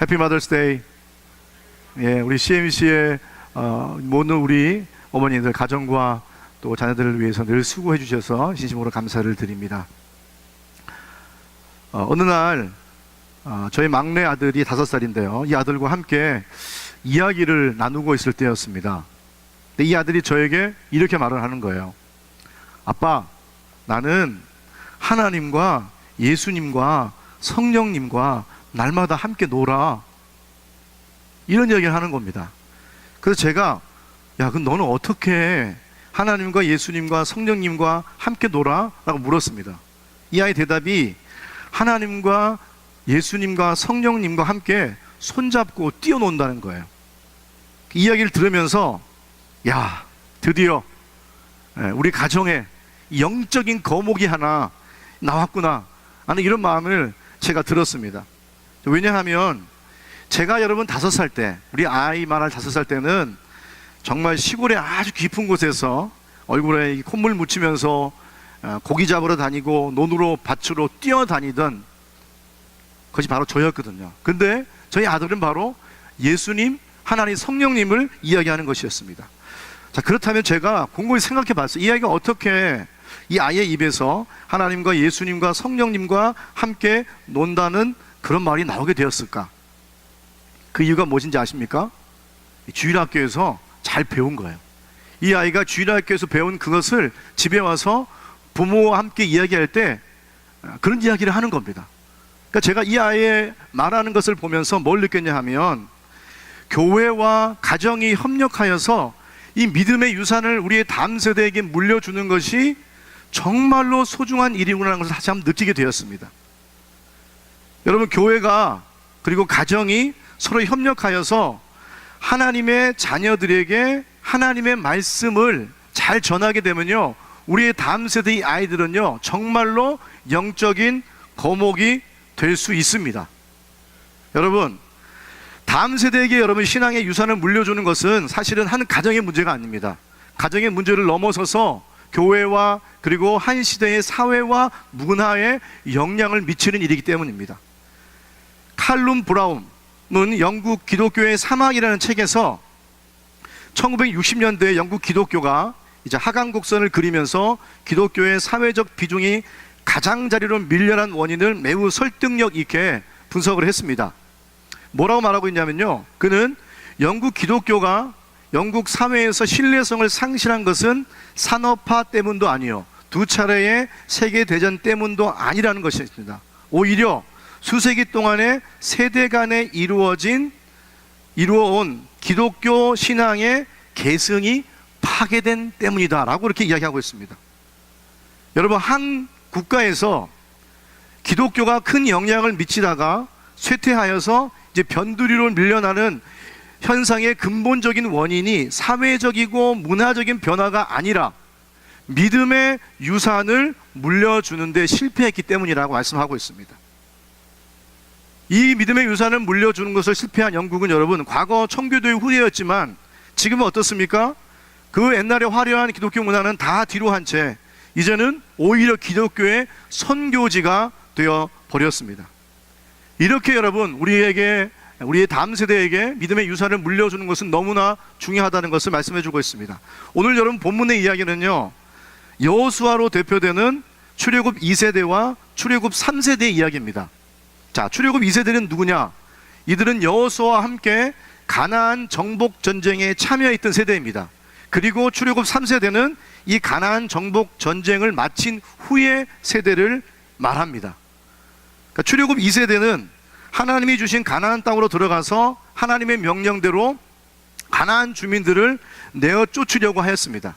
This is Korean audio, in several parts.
해피 마더스데이. 예, 우리 CMC의 모든 우리 어머니들 가정과 또 자녀들을 위해서 늘 수고해 주셔서 진심으로 감사를 드립니다. 어느 날 저희 막내 아들이 5살인데요. 이 아들과 함께 이야기를 나누고 있을 때였습니다. 근데 이 아들이 저에게 이렇게 말을 하는 거예요. 아빠, 나는 하나님과 예수님과 성령님과 날마다 함께 놀아. 이런 이야기를 하는 겁니다. 그래서 제가 야, 그럼 너는 어떻게 하나님과 예수님과 성령님과 함께 놀아? 라고 물었습니다. 이 아이 대답이 하나님과 예수님과 성령님과 함께 손잡고 뛰어논다는 거예요. 그 이야기를 들으면서 야, 드디어 우리 가정에 영적인 거목이 하나 나왔구나 하는 이런 마음을 제가 들었습니다. 왜냐하면 제가 여러분 5살 때, 우리 아이 말할 5살 때는 정말 시골의 아주 깊은 곳에서 얼굴에 콧물 묻히면서 고기 잡으러 다니고 논으로 밭으로 뛰어다니던 그것이 바로 저였거든요. 근데 저희 아들은 바로 예수님, 하나님, 성령님을 이야기하는 것이었습니다. 자, 그렇다면 제가 곰곰이 생각해 봤어요. 이 아이가 어떻게 이 아이의 입에서 하나님과 예수님과 성령님과 함께 논다는 그런 말이 나오게 되었을까? 그 이유가 무엇인지 아십니까? 주일학교에서 잘 배운 거예요. 이 아이가 주일학교에서 배운 그것을 집에 와서 부모와 함께 이야기할 때 그런 이야기를 하는 겁니다. 그러니까 제가 이 아이의 말하는 것을 보면서 뭘 느꼈냐 하면 교회와 가정이 협력하여서 이 믿음의 유산을 우리의 다음 세대에게 물려주는 것이 정말로 소중한 일이구나 하는 것을 다시 한번 느끼게 되었습니다. 여러분, 교회가 그리고 가정이 서로 협력하여서 하나님의 자녀들에게 하나님의 말씀을 잘 전하게 되면요, 우리의 다음 세대의 아이들은요 정말로 영적인 거목이 될 수 있습니다. 여러분, 다음 세대에게 여러분 신앙의 유산을 물려주는 것은 사실은 한 가정의 문제가 아닙니다. 가정의 문제를 넘어서서 교회와 그리고 한 시대의 사회와 문화에 영향을 미치는 일이기 때문입니다. 칼룸 브라움은 영국 기독교의 사막이라는 책에서 1960년대에 영국 기독교가 이제 하강곡선을 그리면서 기독교의 사회적 비중이 가장자리로 밀려난 원인을 매우 설득력 있게 분석을 했습니다. 뭐라고 말하고 있냐면요, 그는 영국 기독교가 영국 사회에서 신뢰성을 상실한 것은 산업화 때문도 아니요, 2차례의 세계대전 때문도 아니라는 것이었습니다. 오히려 수세기 동안에 세대 간에 이루어온 기독교 신앙의 계승이 파괴된 때문이다 라고 이렇게 이야기하고 있습니다. 여러분, 한 국가에서 기독교가 큰 영향을 미치다가 쇠퇴하여서 이제 변두리로 밀려나는 현상의 근본적인 원인이 사회적이고 문화적인 변화가 아니라 믿음의 유산을 물려주는 데 실패했기 때문이라고 말씀하고 있습니다. 이 믿음의 유산을 물려주는 것을 실패한 영국은 여러분, 과거 청교도의 후예였지만 지금은 어떻습니까? 그 옛날에 화려한 기독교 문화는 다 뒤로 한 채 이제는 오히려 기독교의 선교지가 되어 버렸습니다. 이렇게 여러분, 우리의 다음 세대에게 믿음의 유산을 물려주는 것은 너무나 중요하다는 것을 말씀해 주고 있습니다. 오늘 여러분 본문의 이야기는요, 여호수아로 대표되는 출애굽 2세대와 출애굽 3세대의 이야기입니다. 자, 출애굽 2세대는 누구냐? 이들은 여호수아와 함께 가나안 정복 전쟁에 참여했던 세대입니다. 그리고 출애굽 3세대는 이 가나안 정복 전쟁을 마친 후의 세대를 말합니다. 그러니까 출애굽 2세대는 하나님이 주신 가나안 땅으로 들어가서 하나님의 명령대로 가나안 주민들을 내어 쫓으려고 하였습니다.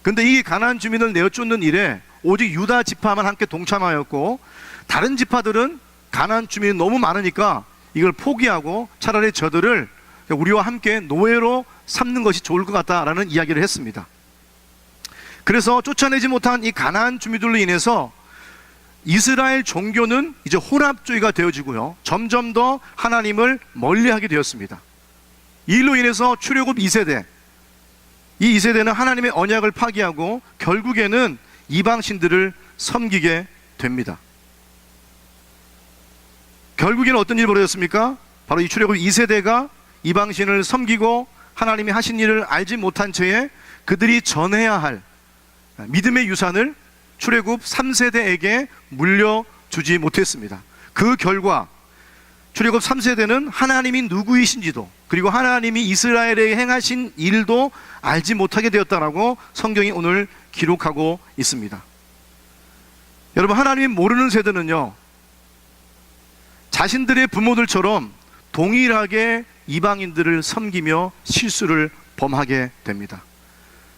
그런데 이 가나안 주민을 내어 쫓는 일에 오직 유다 지파만 함께 동참하였고, 다른 지파들은 가나안 주민이 너무 많으니까 이걸 포기하고 차라리 저들을 우리와 함께 노예로 삼는 것이 좋을 것 같다라는 이야기를 했습니다. 그래서 쫓아내지 못한 이 가나안 주민들로 인해서 이스라엘 종교는 이제 혼합주의가 되어지고요, 점점 더 하나님을 멀리하게 되었습니다. 이 일로 인해서 출애굽 2세대, 이 2세대는 하나님의 언약을 파기하고 결국에는 이방신들을 섬기게 됩니다. 결국에는 어떤 일이 벌어졌습니까? 바로 이 출애굽 2세대가 이방신을 섬기고 하나님이 하신 일을 알지 못한 채에 그들이 전해야 할 믿음의 유산을 출애굽 3세대에게 물려주지 못했습니다. 그 결과 출애굽 3세대는 하나님이 누구이신지도, 그리고 하나님이 이스라엘에 행하신 일도 알지 못하게 되었다라고 성경이 오늘 기록하고 있습니다. 여러분, 하나님이 모르는 세대는요, 자신들의 부모들처럼 동일하게 이방인들을 섬기며 실수를 범하게 됩니다.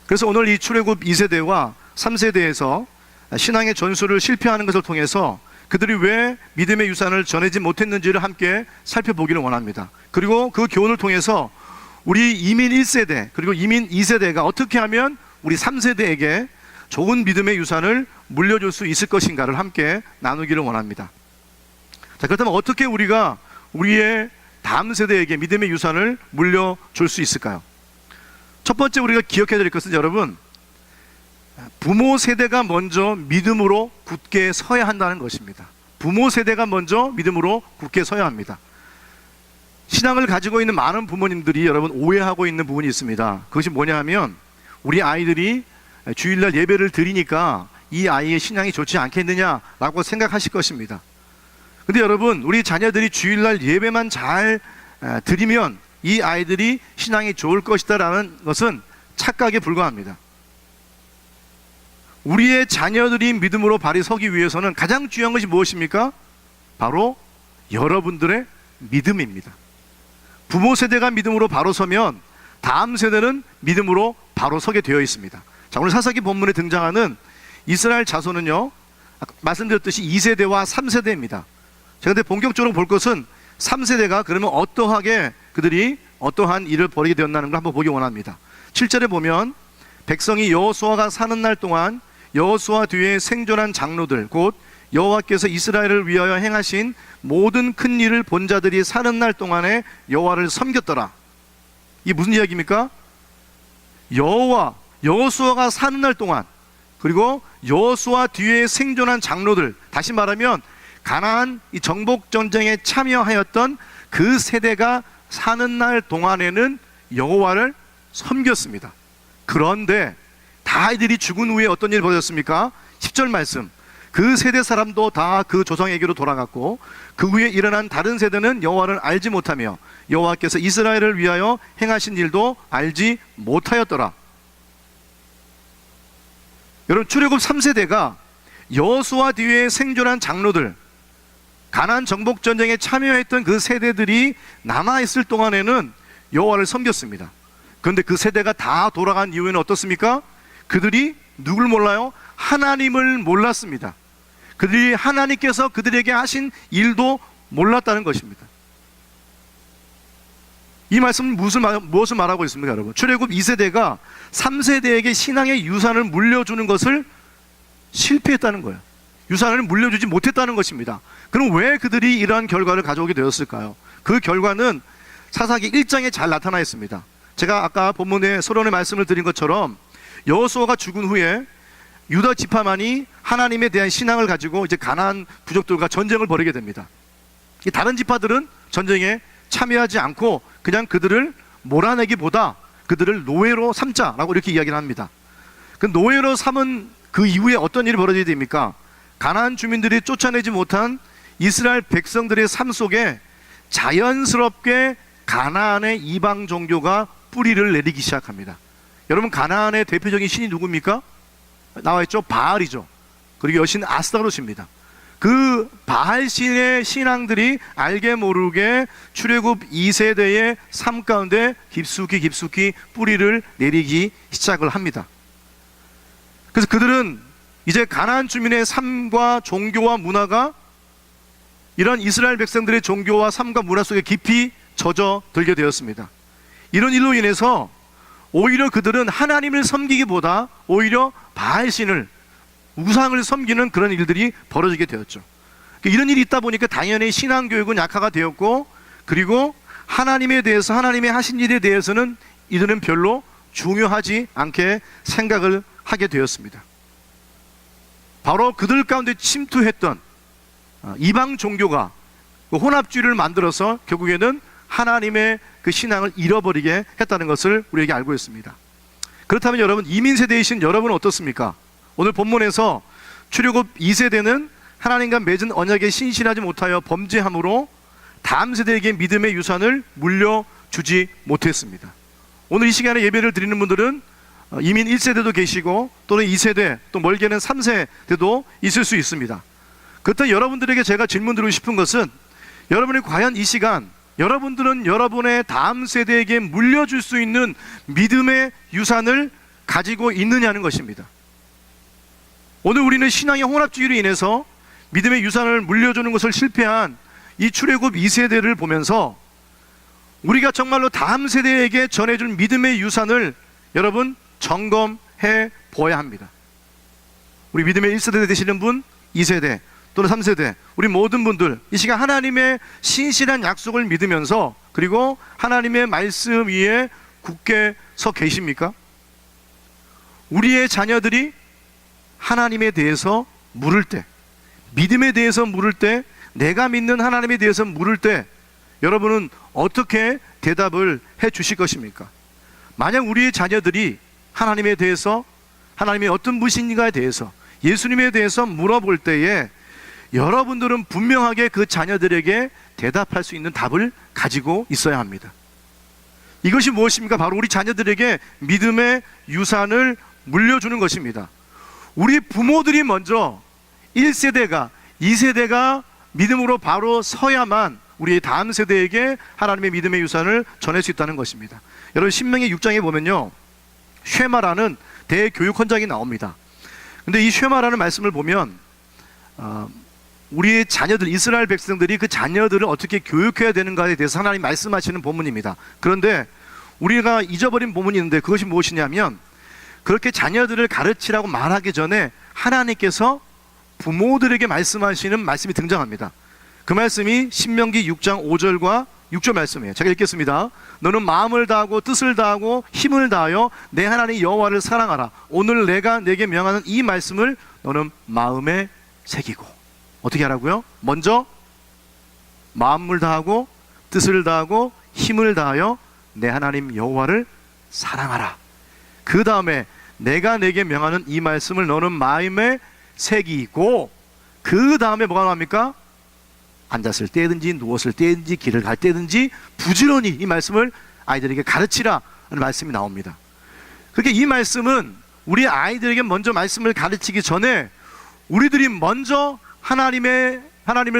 그래서 오늘 이 출애굽 2세대와 3세대에서 신앙의 전수를 실패하는 것을 통해서 그들이 왜 믿음의 유산을 전하지 못했는지를 함께 살펴보기를 원합니다. 그리고 그 교훈을 통해서 우리 이민 1세대 그리고 이민 2세대가 어떻게 하면 우리 3세대에게 좋은 믿음의 유산을 물려줄 수 있을 것인가를 함께 나누기를 원합니다. 자, 그렇다면 어떻게 우리가 우리의 다음 세대에게 믿음의 유산을 물려줄 수 있을까요? 첫 번째 우리가 기억해야 될 것은, 여러분, 부모 세대가 먼저 믿음으로 굳게 서야 한다는 것입니다. 부모 세대가 먼저 믿음으로 굳게 서야 합니다. 신앙을 가지고 있는 많은 부모님들이 여러분 오해하고 있는 부분이 있습니다. 그것이 뭐냐 하면, 우리 아이들이 주일날 예배를 드리니까 이 아이의 신앙이 좋지 않겠느냐라고 생각하실 것입니다. 근데 여러분, 우리 자녀들이 주일날 예배만 잘 드리면 이 아이들이 신앙이 좋을 것이다라는 것은 착각에 불과합니다. 우리의 자녀들이 믿음으로 발이 서기 위해서는 가장 중요한 것이 무엇입니까? 바로 여러분들의 믿음입니다. 부모 세대가 믿음으로 바로 서면 다음 세대는 믿음으로 바로 서게 되어 있습니다. 자, 오늘 사사기 본문에 등장하는 이스라엘 자손은요, 말씀드렸듯이 2세대와 3세대입니다. 제가 근데 본격적으로 볼 것은 3세대가 그러면 어떠하게 그들이 어떠한 일을 벌이게 되었나는 걸 한번 보기 원합니다. 7절에 보면, 백성이 여호수아가 사는 날 동안 여호수아 뒤에 생존한 장로들, 곧 여호와께서 이스라엘을 위하여 행하신 모든 큰 일을 본 자들이 사는 날 동안에 여호와를 섬겼더라. 이게 무슨 이야기입니까? 여호수아가 사는 날 동안, 그리고 여호수아 뒤에 생존한 장로들, 다시 말하면 가나안 이 정복 전쟁에 참여하였던 그 세대가 사는 날 동안에는 여호와를 섬겼습니다. 그런데 다 아이들이 죽은 후에 어떤 일이 벌어졌습니까? 10절 말씀, 그 세대 사람도 다 그 조상에게로 돌아갔고 그 후에 일어난 다른 세대는 여호와를 알지 못하며 여호와께서 이스라엘을 위하여 행하신 일도 알지 못하였더라. 여러분, 출애굽 3세대가 여호수아 뒤에 생존한 장로들, 가나안 정복 전쟁에 참여했던 그 세대들이 남아있을 동안에는 여호와를 섬겼습니다. 그런데 그 세대가 다 돌아간 이후에는 어떻습니까? 그들이 누굴 몰라요? 하나님을 몰랐습니다. 그들이 하나님께서 그들에게 하신 일도 몰랐다는 것입니다. 이 말씀은 무엇을 말하고 있습니까, 여러분? 출애굽 2세대가 3세대에게 신앙의 유산을 물려주는 것을 실패했다는 거예요. 유산을 물려주지 못했다는 것입니다. 그럼 왜 그들이 이러한 결과를 가져오게 되었을까요? 그 결과는 사사기 1장에 잘 나타나 있습니다. 제가 아까 본문에 서론의 말씀을 드린 것처럼 여호수아가 죽은 후에 유다 지파만이 하나님에 대한 신앙을 가지고 이제 가나안 부족들과 전쟁을 벌이게 됩니다. 다른 지파들은 전쟁에 참여하지 않고 그냥 그들을 몰아내기보다 그들을 노예로 삼자라고 이렇게 이야기를 합니다. 그 노예로 삼은 그 이후에 어떤 일이 벌어지게 됩니까? 가나안 주민들이 쫓아내지 못한 이스라엘 백성들의 삶 속에 자연스럽게 가나안의 이방 종교가 뿌리를 내리기 시작합니다. 여러분, 가나안의 대표적인 신이 누굽니까? 나와있죠? 바알이죠. 그리고 여신 아스타롯입니다. 그 바알 신의 신앙들이 알게 모르게 출애굽 2세대의 삶 가운데 깊숙이 뿌리를 내리기 시작을 합니다. 그래서 그들은 이제 가나안 주민의 삶과 종교와 문화가 이런 이스라엘 백성들의 종교와 삶과 문화 속에 깊이 젖어들게 되었습니다. 이런 일로 인해서 오히려 그들은 하나님을 섬기기보다 오히려 바알신을, 우상을 섬기는 그런 일들이 벌어지게 되었죠. 이런 일이 있다 보니까 당연히 신앙교육은 약화가 되었고, 그리고 하나님에 대해서, 하나님의 하신 일에 대해서는 이들은 별로 중요하지 않게 생각을 하게 되었습니다. 바로 그들 가운데 침투했던 이방 종교가 그 혼합주의를 만들어서 결국에는 하나님의 그 신앙을 잃어버리게 했다는 것을 우리에게 알고 있습니다. 그렇다면 여러분, 이민 세대이신 여러분은 어떻습니까? 오늘 본문에서 출애굽 2세대는 하나님과 맺은 언약에 신실하지 못하여 범죄함으로 다음 세대에게 믿음의 유산을 물려주지 못했습니다. 오늘 이 시간에 예배를 드리는 분들은 이민 1세대도 계시고 또는 2세대, 또 멀게는 3세대도 있을 수 있습니다. 그렇다면 여러분들에게 제가 질문 드리고 싶은 것은, 여러분이 과연 이 시간 여러분들은 여러분의 다음 세대에게 물려줄 수 있는 믿음의 유산을 가지고 있느냐는 것입니다. 오늘 우리는 신앙의 혼합주의로 인해서 믿음의 유산을 물려주는 것을 실패한 이 출애굽 2세대를 보면서 우리가 정말로 다음 세대에게 전해줄 믿음의 유산을 여러분 점검해 보아야 합니다. 우리 믿음의 1세대 되시는 분, 2세대 또는 3세대, 우리 모든 분들 이 시간 하나님의 신실한 약속을 믿으면서 그리고 하나님의 말씀 위에 굳게 서 계십니까? 우리의 자녀들이 하나님에 대해서 물을 때, 믿음에 대해서 물을 때, 내가 믿는 하나님에 대해서 물을 때 여러분은 어떻게 대답을 해 주실 것입니까? 만약 우리의 자녀들이 하나님에 대해서, 하나님의 어떤 분이신가에 대해서, 예수님에 대해서 물어볼 때에 여러분들은 분명하게 그 자녀들에게 대답할 수 있는 답을 가지고 있어야 합니다. 이것이 무엇입니까? 바로 우리 자녀들에게 믿음의 유산을 물려주는 것입니다. 우리 부모들이 먼저 1세대가, 2세대가 믿음으로 바로 서야만 우리의 다음 세대에게 하나님의 믿음의 유산을 전할 수 있다는 것입니다. 여러분, 신명기 6장에 보면요, 쉐마라는 대교육 헌장이 나옵니다. 근데 이 쉐마라는 말씀을 보면 우리의 자녀들, 이스라엘 백성들이 그 자녀들을 어떻게 교육해야 되는가에 대해서 하나님 말씀하시는 본문입니다. 그런데 우리가 잊어버린 본문이 있는데 그것이 무엇이냐면, 그렇게 자녀들을 가르치라고 말하기 전에 하나님께서 부모들에게 말씀하시는 말씀이 등장합니다. 그 말씀이 신명기 6장 5절과 6절 말씀이에요. 제가 읽겠습니다. 너는 마음을 다하고 뜻을 다하고 힘을 다하여 내 하나님 여호와를 사랑하라. 오늘 내가 내게 명하는 이 말씀을 너는 마음에 새기고. 어떻게 하라고요? 먼저 마음을 다하고 뜻을 다하고 힘을 다하여 내 하나님 여호와를 사랑하라. 그 다음에 내가 내게 명하는 이 말씀을 너는 마음에 새기고, 그 다음에 뭐가 나옵니까? 앉았을 때든지 누웠을 때든지 길을 갈 때든지 부지런히 이 말씀을 아이들에게 가르치라 하는 말씀이 나옵니다. 그러니까 이 말씀은 우리 아이들에게 먼저 말씀을 가르치기 전에 우리들이 먼저 하나님을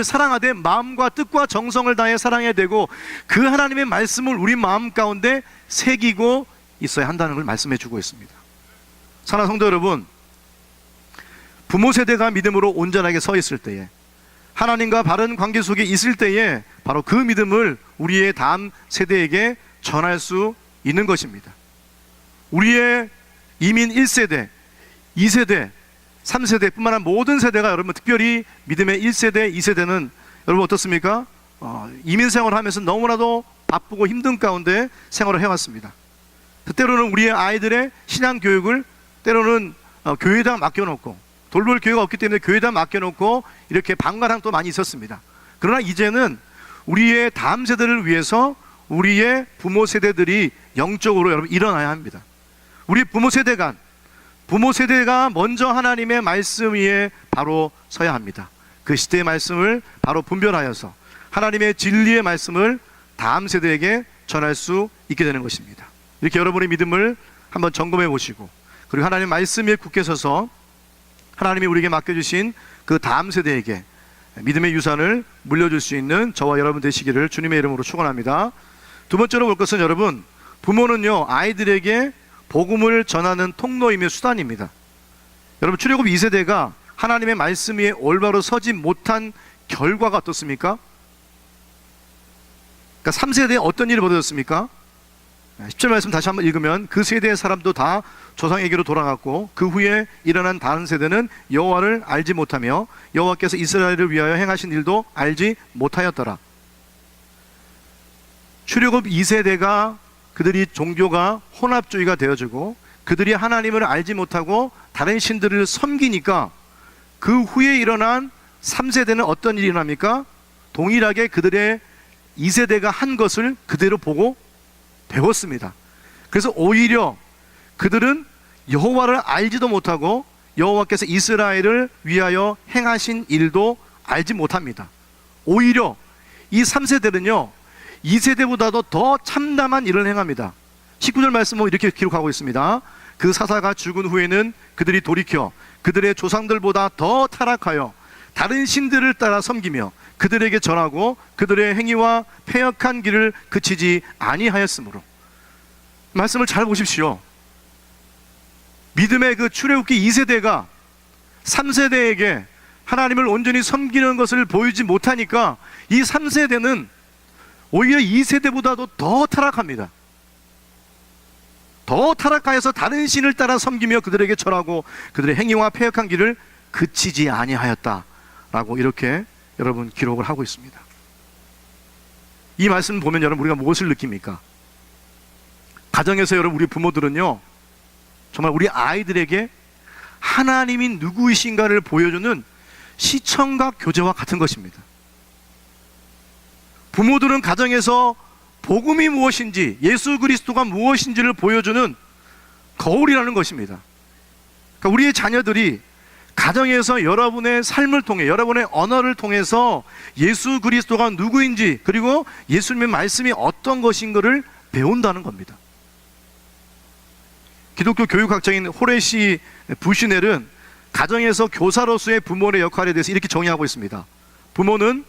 사랑하되 마음과 뜻과 정성을 다해 사랑해야 되고, 그 하나님의 말씀을 우리 마음 가운데 새기고 있어야 한다는 걸 말씀해 주고 있습니다. 사랑하는 성도 여러분, 부모 세대가 믿음으로 온전하게 서 있을 때에, 하나님과 바른 관계 속에 있을 때에 바로 그 믿음을 우리의 다음 세대에게 전할 수 있는 것입니다. 우리의 이민 1세대, 2세대, 3세대 뿐만 아니라 모든 세대가, 여러분 특별히 믿음의 1세대, 2세대는 여러분 어떻습니까? 이민 생활을 하면서 너무나도 바쁘고 힘든 가운데 생활을 해왔습니다. 때로는 우리의 아이들의 신앙 교육을 때로는 교회에다 맡겨놓고, 돌볼 교회가 없기 때문에 교회에다 맡겨놓고 이렇게 방관함도 많이 있었습니다. 그러나 이제는 우리의 다음 세대를 위해서 우리의 부모 세대들이 영적으로 여러분 일어나야 합니다. 우리 부모 세대가 먼저 하나님의 말씀 위에 바로 서야 합니다. 그 시대의 말씀을 바로 분별하여서 하나님의 진리의 말씀을 다음 세대에게 전할 수 있게 되는 것입니다. 이렇게 여러분의 믿음을 한번 점검해 보시고, 그리고 하나님의 말씀 위에 굳게 서서 하나님이 우리에게 맡겨주신 그 다음 세대에게 믿음의 유산을 물려줄 수 있는 저와 여러분 되시기를 주님의 이름으로 축원합니다. 두 번째로 볼 것은, 여러분, 부모는요 아이들에게 복음을 전하는 통로이며 수단입니다. 여러분, 출애굽 2세대가 하나님의 말씀 위에 올바로 서지 못한 결과가 어떻습니까? 그러니까 3세대에 어떤 일이 벌어졌습니까? 10절 말씀 다시 한번 읽으면, 그 세대의 사람도 다 조상에게로 돌아갔고 그 후에 일어난 다른 세대는 여호와를 알지 못하며 여호와께서 이스라엘을 위하여 행하신 일도 알지 못하였더라. 출애굽 2세대가 그들이 종교가 혼합주의가 되어지고 그들이 하나님을 알지 못하고 다른 신들을 섬기니까 그 후에 일어난 3세대는 어떤 일이 일어납니까? 동일하게 그들의 2세대가 한 것을 그대로 보고 배웠습니다. 그래서 오히려 그들은 여호와를 알지도 못하고 여호와께서 이스라엘을 위하여 행하신 일도 알지 못합니다. 오히려 이 3세대는요 2세대보다도 더 참담한 일을 행합니다. 19절 말씀은 이렇게 기록하고 있습니다. 그 사사가 죽은 후에는 그들이 돌이켜 그들의 조상들보다 더 타락하여 다른 신들을 따라 섬기며 그들에게 절하고 그들의 행위와 패역한 길을 그치지 아니하였으므로. 말씀을 잘 보십시오. 믿음의 그 출애굽기 2세대가 3세대에게 하나님을 온전히 섬기는 것을 보이지 못하니까 이 3세대는 오히려 2세대보다도 더 타락합니다. 더 타락하여서 다른 신을 따라 섬기며 그들에게 절하고 그들의 행위와 패역한 길을 그치지 아니하였다라고 이렇게 여러분 기록을 하고 있습니다. 이 말씀 보면 여러분 우리가 무엇을 느낍니까? 가정에서 여러분 우리 부모들은요 정말 우리 아이들에게 하나님이 누구이신가를 보여주는 시청각 교재와 같은 것입니다. 부모들은 가정에서 복음이 무엇인지, 예수 그리스도가 무엇인지를 보여주는 거울이라는 것입니다. 그러니까 우리의 자녀들이 가정에서 여러분의 삶을 통해, 여러분의 언어를 통해서 예수 그리스도가 누구인지, 그리고 예수님의 말씀이 어떤 것인가를 배운다는 겁니다. 기독교 교육학자인 호레시 부시넬은 가정에서 교사로서의 부모의 역할에 대해서 이렇게 정의하고 있습니다. 부모는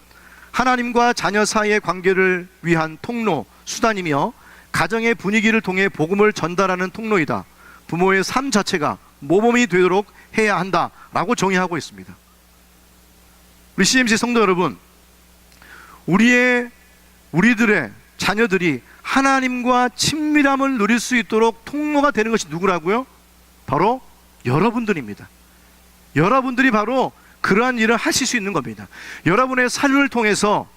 하나님과 자녀 사이의 관계를 위한 통로, 수단이며 가정의 분위기를 통해 복음을 전달하는 통로이다. 부모의 삶 자체가 모범이 되도록 해야 한다라고 정의하고 있습니다. 우리 CMC 성도 여러분, 우리들의 자녀들이 하나님과 친밀함을 누릴 수 있도록 통로가 되는 것이 누구라고요? 바로 여러분들입니다. 여러분들이 바로 그러한 일을 하실 수 있는 겁니다. 여러분의 삶을 통해서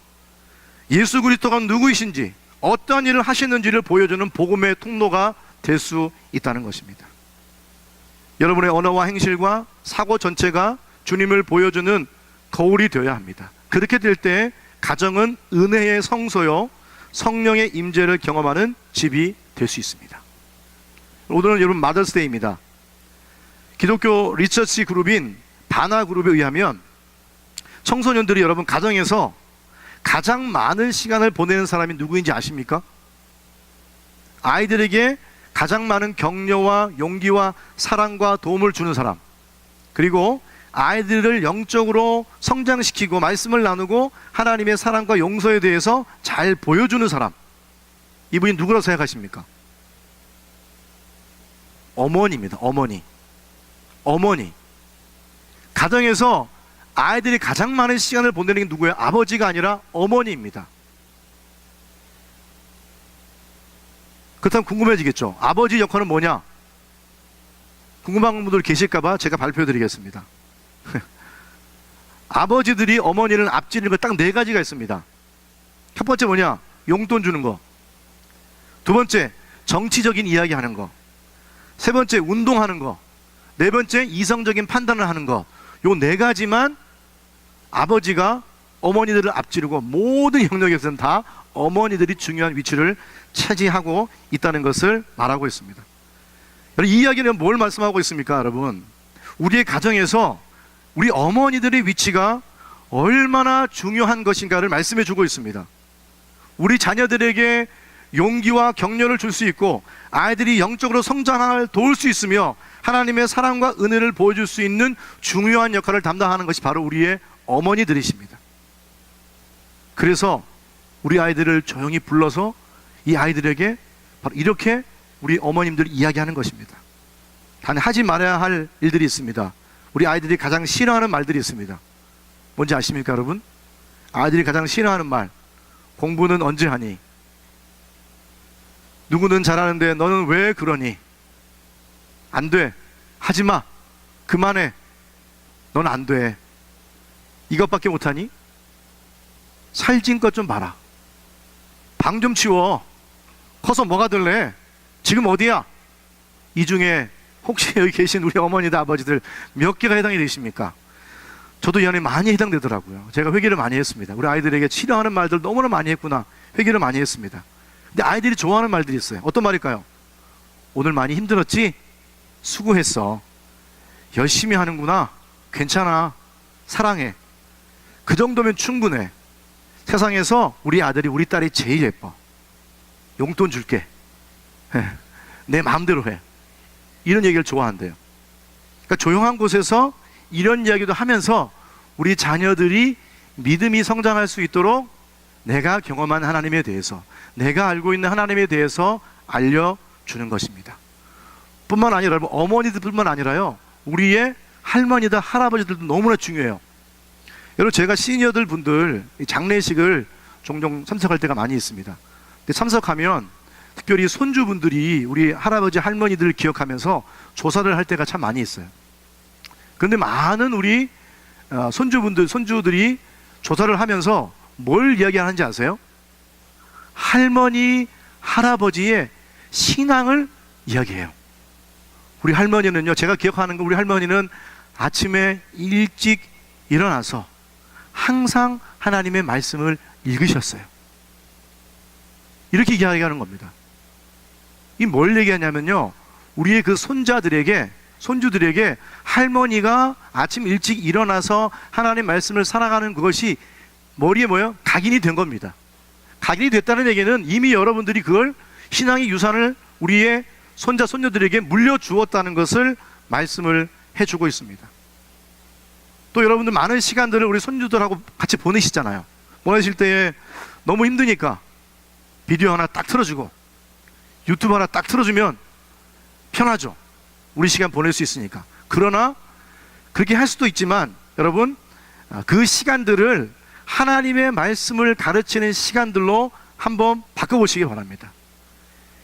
예수 그리스도가 누구이신지, 어떤 일을 하시는지를 보여주는 복음의 통로가 될 수 있다는 것입니다. 여러분의 언어와 행실과 사고 전체가 주님을 보여주는 거울이 되어야 합니다. 그렇게 될 때 가정은 은혜의 성소요 성령의 임재를 경험하는 집이 될 수 있습니다. 오늘은 여러분 마더스데이입니다. 기독교 리서치 그룹인 바나 그룹에 의하면 청소년들이 여러분 가정에서 가장 많은 시간을 보내는 사람이 누구인지 아십니까? 아이들에게 가장 많은 격려와 용기와 사랑과 도움을 주는 사람, 그리고 아이들을 영적으로 성장시키고 말씀을 나누고 하나님의 사랑과 용서에 대해서 잘 보여주는 사람, 이분이 누구라고 생각하십니까? 어머니입니다. 어머니. 가정에서 아이들이 가장 많은 시간을 보내는 게 누구예요? 아버지가 아니라 어머니입니다. 그렇다면 궁금해지겠죠? 아버지 역할은 뭐냐? 궁금한 분들 계실까봐 제가 발표해 드리겠습니다. 아버지들이 어머니를 앞지르는 거 딱 4가지가 있습니다. 첫 번째 뭐냐? 용돈 주는 거. 두 번째, 정치적인 이야기 하는 거. 세 번째, 운동하는 거. 네 번째, 이성적인 판단을 하는 거. 요 4가지만 아버지가 어머니들을 앞지르고 모든 영역에서는 다 어머니들이 중요한 위치를 차지하고 있다는 것을 말하고 있습니다. 이 이야기는 뭘 말씀하고 있습니까, 여러분? 우리의 가정에서 우리 어머니들의 위치가 얼마나 중요한 것인가를 말씀해 주고 있습니다. 우리 자녀들에게 용기와 격려를 줄 수 있고 아이들이 영적으로 성장을 도울 수 있으며 하나님의 사랑과 은혜를 보여줄 수 있는 중요한 역할을 담당하는 것이 바로 우리의 어머니들이십니다. 그래서 우리 아이들을 조용히 불러서 이 아이들에게 바로 이렇게 우리 어머님들이 이야기하는 것입니다. 단 하지 말아야 할 일들이 있습니다. 우리 아이들이 가장 싫어하는 말들이 있습니다. 뭔지 아십니까, 여러분? 아이들이 가장 싫어하는 말, 공부는 언제 하니? 누구는 잘하는데 너는 왜 그러니? 안 돼. 하지 마. 그만해. 넌 안 돼. 이것밖에 못하니? 살찐 것 좀 봐라. 방 좀 치워. 커서 뭐가 될래? 지금 어디야? 이 중에 혹시 여기 계신 우리 어머니들, 아버지들 몇 개가 해당이 되십니까? 저도 이 안에 많이 해당되더라고요. 제가 회개를 많이 했습니다. 우리 아이들에게 싫어하는 말들 너무나 많이 했구나. 회개를 많이 했습니다. 근데 아이들이 좋아하는 말들이 있어요. 어떤 말일까요? 오늘 많이 힘들었지? 수고했어. 열심히 하는구나. 괜찮아. 사랑해. 그 정도면 충분해. 세상에서 우리 아들이 우리 딸이 제일 예뻐. 용돈 줄게. 내 마음대로 해. 이런 얘기를 좋아한대요. 그러니까 조용한 곳에서 이런 이야기도 하면서 우리 자녀들이 믿음이 성장할 수 있도록 내가 경험한 하나님에 대해서, 내가 알고 있는 하나님에 대해서 알려주는 것입니다. 뿐만 아니라 여러분, 어머니들뿐만 아니라요, 우리의 할머니들, 할아버지들도 너무나 중요해요. 여러분, 제가 시니어들 분들 장례식을 종종 참석할 때가 많이 있습니다. 근데 참석하면 특별히 손주분들이 우리 할아버지, 할머니들을 기억하면서 조사를 할 때가 참 많이 있어요. 그런데 많은 우리 손주들이 조사를 하면서 뭘 이야기하는지 아세요? 할머니, 할아버지의 신앙을 이야기해요. 우리 할머니는요, 제가 기억하는 거, 우리 할머니는 아침에 일찍 일어나서 항상 하나님의 말씀을 읽으셨어요. 이렇게 이야기하는 겁니다. 이 뭘 얘기하냐면요, 우리의 그 손주들에게 할머니가 아침 일찍 일어나서 하나님 말씀을 살아가는 그것이 머리에 각인이 된 겁니다. 각인이 됐다는 얘기는 이미 여러분들이 그걸 신앙의 유산을 우리의 손자, 손녀들에게 물려주었다는 것을 말씀을 해주고 있습니다. 또 여러분들 많은 시간들을 우리 손주들하고 같이 보내시잖아요. 보내실 때에 너무 힘드니까 비디오 하나 딱 틀어주고 유튜브 하나 딱 틀어주면 편하죠. 우리 시간 보낼 수 있으니까. 그러나 그렇게 할 수도 있지만 여러분, 그 시간들을 하나님의 말씀을 가르치는 시간들로 한번 바꿔보시기 바랍니다.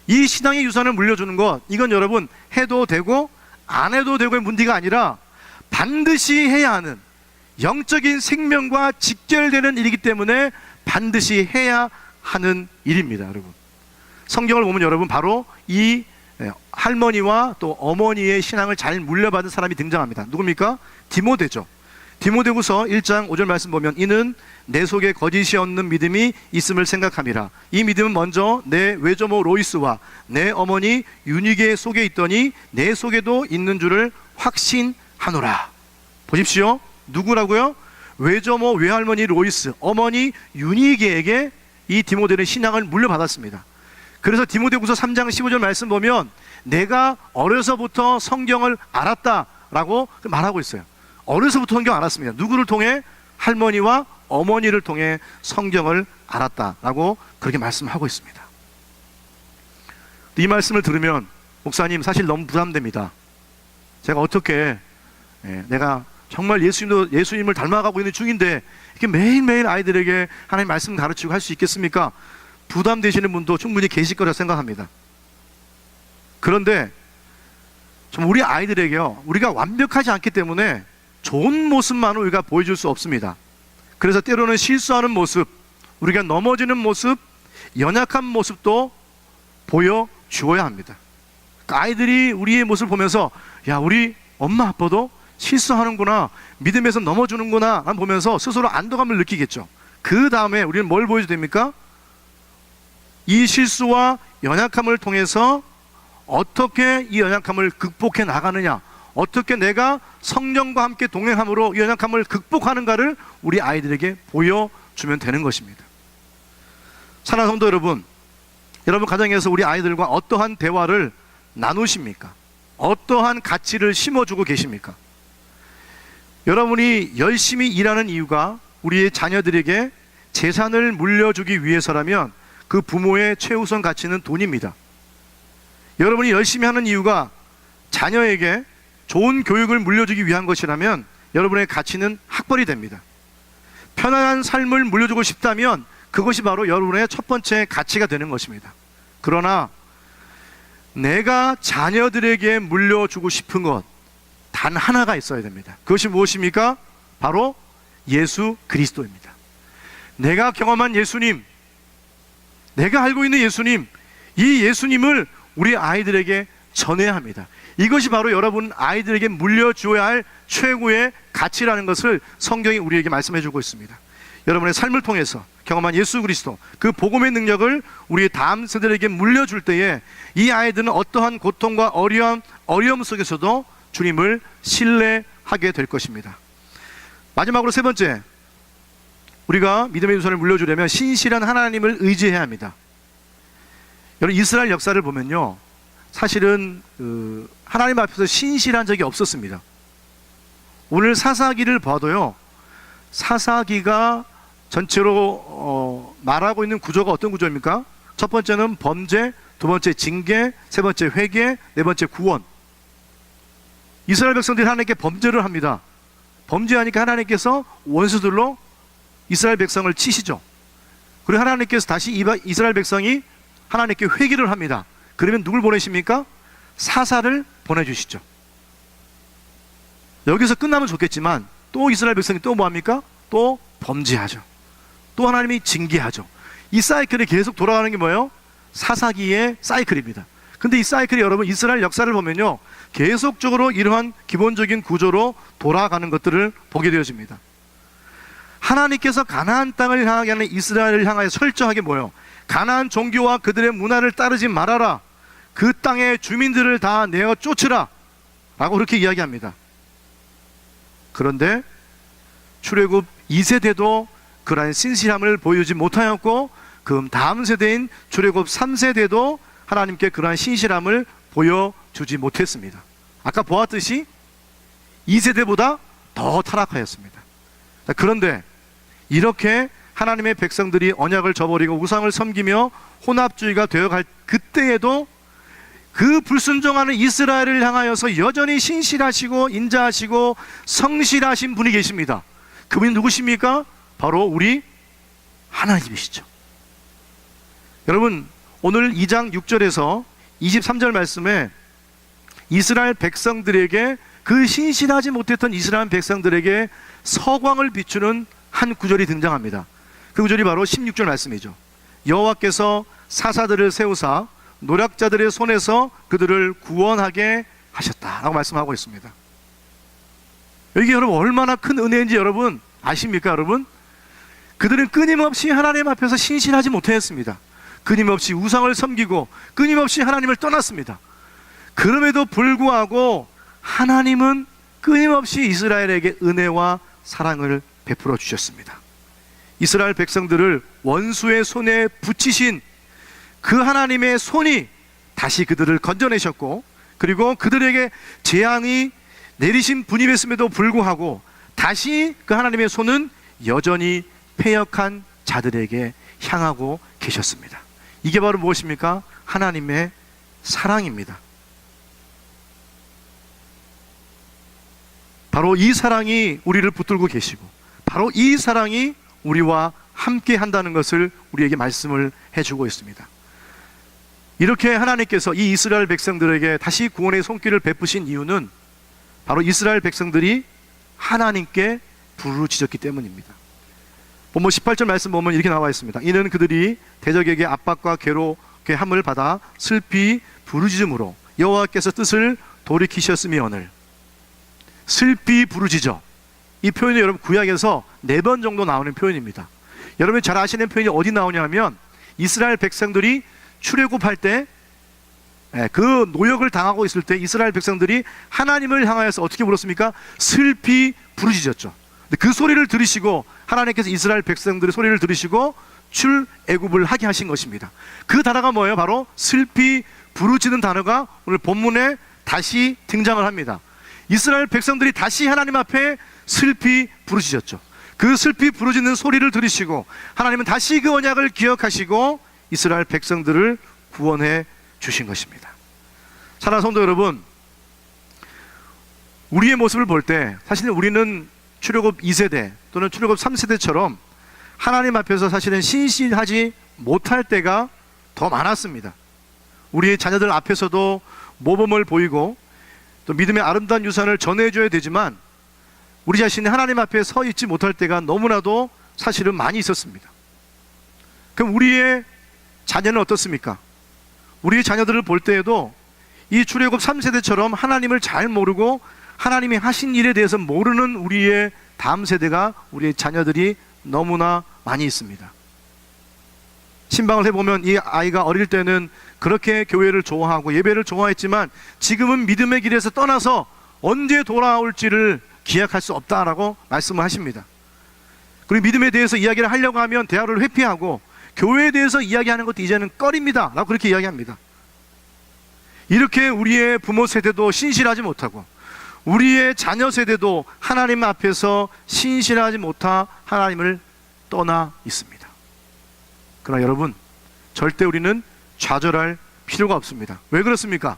이 신앙의 유산을 물려주는 것, 이건 여러분 해도 되고 안 해도 되고의 문제가 아니라 반드시 해야 하는, 영적인 생명과 직결되는 일이기 때문에 반드시 해야 하는 일입니다. 여러분, 성경을 보면 여러분 바로 이 할머니와 또 어머니의 신앙을 잘 물려받은 사람이 등장합니다. 누굽니까? 디모데죠. 디모데후서 1장 5절 말씀 보면, 이는 내 속에 거짓이 없는 믿음이 있음을 생각함이라. 이 믿음은 먼저 내 외조모 로이스와 내 어머니 유니게 속에 있더니 내 속에도 있는 줄을 확신하노라. 보십시오. 누구라고요? 외조모 외할머니 로이스, 어머니 유니게에게 이 디모데는 신앙을 물려받았습니다. 그래서 디모데후서 3장 15절 말씀 보면 내가 어려서부터 성경을 알았다라고 말하고 있어요. 어려서부터 성경 알았습니다. 누구를 통해? 할머니와 어머니를 통해 성경을 알았다라고 그렇게 말씀하고 있습니다. 이 말씀을 들으면 목사님, 사실 너무 부담됩니다. 제가 어떻게 내가 정말 예수님을 닮아가고 있는 중인데 이렇게 매일매일 아이들에게 하나님 말씀 가르치고 할 수 있겠습니까? 부담되시는 분도 충분히 계실 거라 생각합니다. 그런데 좀 우리 아이들에게요, 우리가 완벽하지 않기 때문에 좋은 모습만을 우리가 보여줄 수 없습니다. 그래서 때로는 실수하는 모습, 우리가 넘어지는 모습, 연약한 모습도 보여주어야 합니다. 그러니까 아이들이 우리의 모습을 보면서 야, 우리 엄마 아빠도 실수하는구나, 믿음에서 넘어지는구나 보면서 스스로 안도감을 느끼겠죠. 그 다음에 우리는 뭘 보여줘야 됩니까? 이 실수와 연약함을 통해서 어떻게 이 연약함을 극복해 나가느냐, 어떻게 내가 성령과 함께 동행함으로 이 연약함을 극복하는가를 우리 아이들에게 보여주면 되는 것입니다. 사랑하는 성도 여러분, 여러분 가정에서 우리 아이들과 어떠한 대화를 나누십니까? 어떠한 가치를 심어주고 계십니까? 여러분이 열심히 일하는 이유가 우리의 자녀들에게 재산을 물려주기 위해서라면 그 부모의 최우선 가치는 돈입니다. 여러분이 열심히 하는 이유가 자녀에게 좋은 교육을 물려주기 위한 것이라면 여러분의 가치는 학벌이 됩니다. 편안한 삶을 물려주고 싶다면 그것이 바로 여러분의 첫 번째 가치가 되는 것입니다. 그러나 내가 자녀들에게 물려주고 싶은 것 단 하나가 있어야 됩니다. 그것이 무엇입니까? 바로 예수 그리스도입니다. 내가 경험한 예수님, 내가 알고 있는 예수님, 이 예수님을 우리 아이들에게 전해야 합니다. 이것이 바로 여러분 아이들에게 물려주어야 할 최고의 가치라는 것을 성경이 우리에게 말씀해 주고 있습니다. 여러분의 삶을 통해서 경험한 예수 그리스도, 그 복음의 능력을 우리 다음 세대에게 물려줄 때에 이 아이들은 어떠한 고통과 어려움 속에서도 주님을 신뢰하게 될 것입니다. 마지막으로 세 번째, 우리가 믿음의 유산을 물려주려면 신실한 하나님을 의지해야 합니다. 여러분, 이스라엘 역사를 보면요, 사실은 하나님 앞에서 신실한 적이 없었습니다. 오늘 사사기를 봐도요, 사사기가 전체로 말하고 있는 구조가 어떤 구조입니까? 첫 번째는 범죄, 두 번째 징계, 세 번째 회개, 네 번째 구원. 이스라엘 백성들이 하나님께 범죄를 합니다. 범죄하니까 하나님께서 원수들로 이스라엘 백성을 치시죠. 그리고 하나님께서 다시 이스라엘 백성이 하나님께 회개를 합니다. 그러면 누굴 보내십니까? 사사를 보내주시죠. 여기서 끝나면 좋겠지만 또 이스라엘 백성이 또 뭐합니까? 또 범죄하죠. 또 하나님이 징계하죠. 이 사이클이 계속 돌아가는 게 뭐예요? 사사기의 사이클입니다. 근데 이 사이클이 여러분 이스라엘 역사를 보면요, 계속적으로 이러한 기본적인 구조로 돌아가는 것들을 보게 되어집니다. 하나님께서 가나안 땅을 향하게 하는 이스라엘을 향하여 철저하게 뭐예요? 가나안 종교와 그들의 문화를 따르지 말아라, 그 땅의 주민들을 다 내어 쫓으라 라고 그렇게 이야기합니다. 그런데 출애굽 2세대도 그러한 신실함을 보여주지 못하였고, 그 다음 세대인 출애굽 3세대도 하나님께 그러한 신실함을 보여주지 못했습니다. 아까 보았듯이 2세대보다 더 타락하였습니다. 그런데 이렇게 하나님의 백성들이 언약을 저버리고 우상을 섬기며 혼합주의가 되어갈 그때에도 그 불순종하는 이스라엘을 향하여서 여전히 신실하시고 인자하시고 성실하신 분이 계십니다. 그분이 누구십니까? 바로 우리 하나님이시죠. 여러분, 오늘 2장 6절에서 23절 말씀에 이스라엘 백성들에게, 그 신실하지 못했던 이스라엘 백성들에게 서광을 비추는 한 구절이 등장합니다. 그 구절이 바로 16절 말씀이죠. 여호와께서 사사들을 세우사 노략자들의 손에서 그들을 구원하게 하셨다라고 말씀하고 있습니다. 이게 여러분 얼마나 큰 은혜인지 여러분 아십니까? 여러분, 그들은 끊임없이 하나님 앞에서 신실하지 못했습니다. 끊임없이 우상을 섬기고 끊임없이 하나님을 떠났습니다. 그럼에도 불구하고 하나님은 끊임없이 이스라엘에게 은혜와 사랑을 베풀어 주셨습니다. 이스라엘 백성들을 원수의 손에 붙이신 그 하나님의 손이 다시 그들을 건져내셨고, 그리고 그들에게 재앙이 내리신 분이 됐음에도 불구하고 다시 그 하나님의 손은 여전히 패역한 자들에게 향하고 계셨습니다. 이게 바로 무엇입니까? 하나님의 사랑입니다. 바로 이 사랑이 우리를 붙들고 계시고, 바로 이 사랑이 우리와 함께 한다는 것을 우리에게 말씀을 해주고 있습니다. 이렇게 하나님께서 이 이스라엘 백성들에게 다시 구원의 손길을 베푸신 이유는 바로 이스라엘 백성들이 하나님께 부르짖었기 때문입니다. 본문 18절 말씀 보면 이렇게 나와 있습니다. 이는 그들이 대적에게 압박과 괴롭게 함을 받아 슬피 부르짖음으로 여호와께서 뜻을 돌이키셨음이오늘. 슬피 부르짖어, 이 표현이 여러분 구약에서 4번 정도 나오는 표현입니다. 여러분이 잘 아시는 표현이 어디 나오냐면, 이스라엘 백성들이 출애굽할 때 그 노역을 당하고 있을 때 이스라엘 백성들이 하나님을 향하여서 어떻게 불렀습니까? 슬피 부르짖었죠. 그 소리를 들으시고 하나님께서 이스라엘 백성들의 소리를 들으시고 출애굽을 하게 하신 것입니다. 그 단어가 뭐예요? 바로 슬피 부르짖는 단어가 오늘 본문에 다시 등장을 합니다. 이스라엘 백성들이 다시 하나님 앞에 슬피 부르짖었죠. 그 슬피 부르짖는 소리를 들으시고 하나님은 다시 그 언약을 기억하시고 이스라엘 백성들을 구원해 주신 것입니다. 사랑하는 성도 여러분, 우리의 모습을 볼 때 사실 우리는 출애굽 2세대 또는 출애굽 3세대처럼 하나님 앞에서 사실은 신실하지 못할 때가 더 많았습니다. 우리의 자녀들 앞에서도 모범을 보이고 또 믿음의 아름다운 유산을 전해줘야 되지만 우리 자신이 하나님 앞에 서 있지 못할 때가 너무나도 사실은 많이 있었습니다. 그럼 우리의 자녀는 어떻습니까? 우리의 자녀들을 볼 때에도 이 출애굽 3세대처럼 하나님을 잘 모르고 하나님이 하신 일에 대해서 모르는 우리의 다음 세대가, 우리의 자녀들이 너무나 많이 있습니다. 신방을 해보면 이 아이가 어릴 때는 그렇게 교회를 좋아하고 예배를 좋아했지만 지금은 믿음의 길에서 떠나서 언제 돌아올지를 기약할 수 없다라고 말씀을 하십니다. 그리고 믿음에 대해서 이야기를 하려고 하면 대화를 회피하고 교회에 대해서 이야기하는 것도 이제는 꺼립니다 라고 그렇게 이야기합니다. 이렇게 우리의 부모 세대도 신실하지 못하고 우리의 자녀 세대도 하나님 앞에서 신실하지 못하 하나님을 떠나 있습니다. 그러나 여러분, 절대 우리는 좌절할 필요가 없습니다. 왜 그렇습니까?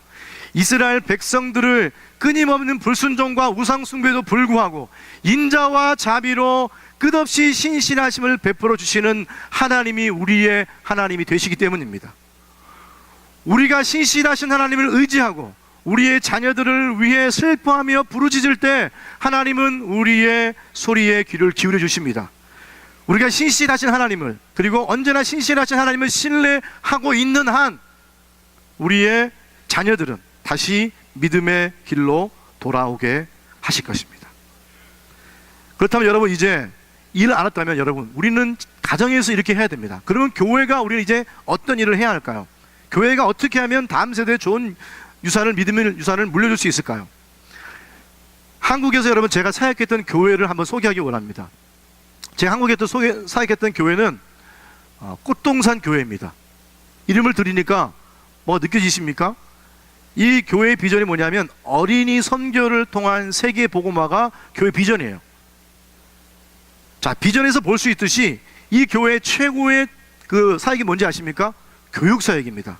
이스라엘 백성들을 끊임없는 불순종과 우상숭배에도 불구하고 인자와 자비로 끝없이 신실하심을 베풀어 주시는 하나님이 우리의 하나님이 되시기 때문입니다. 우리가 신실하신 하나님을 의지하고 우리의 자녀들을 위해 슬퍼하며 부르짖을 때 하나님은 우리의 소리에 귀를 기울여 주십니다. 우리가 신실하신 하나님을, 그리고 언제나 신실하신 하나님을 신뢰하고 있는 한 우리의 자녀들은 다시 믿음의 길로 돌아오게 하실 것입니다. 그렇다면 여러분, 이제 일 알았다면 여러분, 우리는 가정에서 이렇게 해야 됩니다. 그러면 교회가 우리는 이제 어떤 일을 해야 할까요? 교회가 어떻게 하면 다음 세대에 좋은 유산을, 믿음의 유산을 물려줄 수 있을까요? 한국에서 여러분, 제가 사역했던 교회를 한번 소개하기 원합니다. 제가 한국에 또 사역했던 교회는 꽃동산 교회입니다. 이름을 들으니까 뭐 느껴지십니까? 이 교회의 비전이 뭐냐면 어린이 선교를 통한 세계 복음화가 교회 비전이에요. 자, 비전에서 볼 수 있듯이 이 교회의 최고의 그 사역이 뭔지 아십니까? 교육 사역입니다.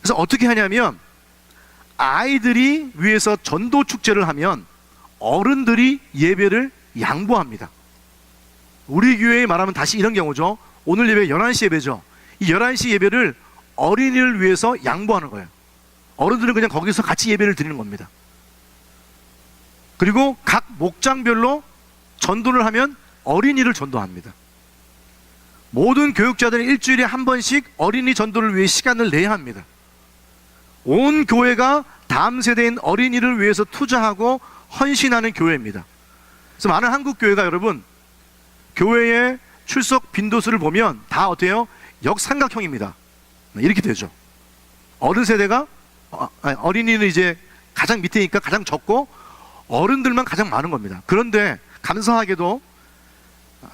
그래서 어떻게 하냐면 아이들이 위에서 전도 축제를 하면 어른들이 예배를 양보합니다. 우리 교회에 말하면 다시 이런 경우죠. 오늘 예배 11시 예배죠. 이 11시 예배를 어린이를 위해서 양보하는 거예요. 어른들은 그냥 거기서 같이 예배를 드리는 겁니다. 그리고 각 목장별로 전도를 하면 어린이를 전도합니다. 모든 교육자들은 일주일에 한 번씩 어린이 전도를 위해 시간을 내야 합니다. 온 교회가 다음 세대인 어린이를 위해서 투자하고 헌신하는 교회입니다. 그래서 많은 한국 교회가 여러분, 교회의 출석 빈도수를 보면 다 어때요? 역삼각형입니다. 이렇게 되죠. 어른 세대가, 어린이는 이제 가장 밑에니까 가장 적고 어른들만 가장 많은 겁니다. 그런데 감사하게도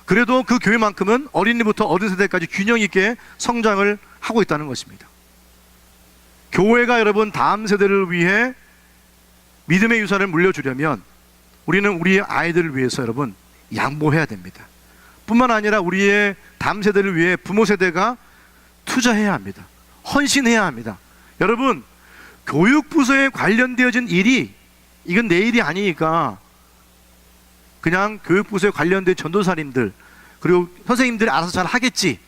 그래도 그 교회만큼은 어린이부터 어른 세대까지 균형 있게 성장을 하고 있다는 것입니다. 교회가 여러분 다음 세대를 위해 믿음의 유산을 물려주려면 우리는 우리의 아이들을 위해서 여러분 양보해야 됩니다. 뿐만 아니라 우리의 다음 세대를 위해 부모 세대가 투자해야 합니다. 헌신해야 합니다. 여러분, 교육부서에 관련되어진 일이 이건 내 일이 아니니까 그냥 교육부서에 관련된 전도사님들 그리고 선생님들이 알아서 잘 하겠지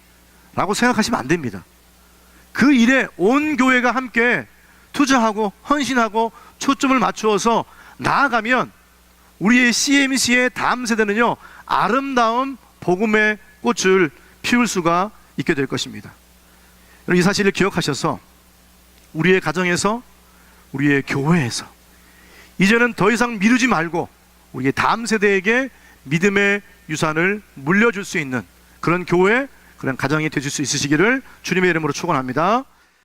라고 생각하시면 안 됩니다. 그 일에 온 교회가 함께 투자하고 헌신하고 초점을 맞추어서 나아가면 우리의 CMC의 다음 세대는요, 아름다운 복음의 꽃을 피울 수가 있게 될 것입니다. 이 사실을 기억하셔서 우리의 가정에서, 우리의 교회에서 이제는 더 이상 미루지 말고 우리의 다음 세대에게 믿음의 유산을 물려줄 수 있는 그런 교회, 그런 가정이 되실 수 있으시기를 주님의 이름으로 축원합니다.